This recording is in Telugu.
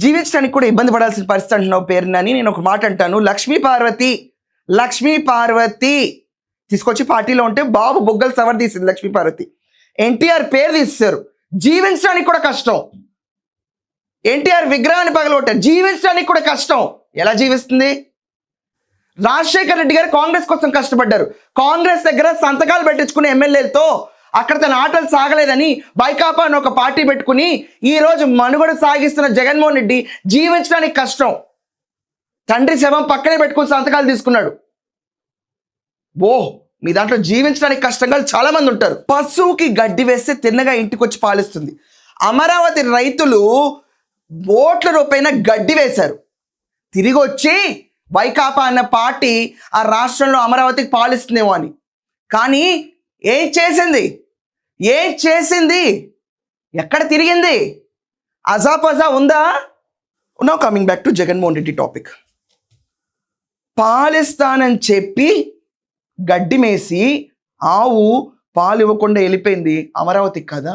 జీవించడానికి కూడా ఇబ్బంది పడాల్సిన పరిస్థితి అంటున్నావు పేరునని నేను ఒక మాట అంటాను. లక్ష్మీ పార్వతి తీసుకొచ్చి పార్టీలో ఉంటే బాబు బొగ్గలు సవర్ తీసింది లక్ష్మీ పార్వతి. ఎన్టీఆర్ పేరు తీసేశారు, జీవించడానికి కూడా కష్టం. ఎన్టీఆర్ విగ్రహాన్ని పగలగొట్టారు, జీవించడానికి కూడా కష్టం. ఎలా జీవిస్తుంది? రాజశేఖర్ రెడ్డి గారు కాంగ్రెస్ కోసం కష్టపడ్డారు, కాంగ్రెస్ దగ్గర సంతకాలు పెట్టించుకునే ఎమ్మెల్యేలతో అక్కడ తన ఆటలు సాగలేదని వైకాపా అని ఒక పార్టీ పెట్టుకుని ఈరోజు మనుగడ సాగిస్తున్న జగన్మోహన్ రెడ్డి జీవించడానికి కష్టం. తండ్రి శవం పక్కనే పెట్టుకుని సంతకాలు తీసుకున్నాడు. మీ దాంట్లో జీవించడానికి కష్టంగా చాలా మంది ఉంటారు. పశువుకి గడ్డి వేస్తే తిన్నగా ఇంటికి వచ్చి పాలిస్తుంది. అమరావతి రైతులు ఓట్ల రూపైన గడ్డి వేశారు, తిరిగి వచ్చి వైకాపా అన్న పార్టీ ఆ రాష్ట్రంలో అమరావతికి పాలిస్తుందేమో అని. కానీ ఏం చేసింది? ఎక్కడ తిరిగింది? అజాపజా ఉందా? Now coming back to Jaganmohan Reddy topic. పాలిస్తానని చెప్పి గడ్డి మేసి ఆవు పాలు ఇవ్వకుండా వెళ్ళిపోయింది అమరావతికి కదా.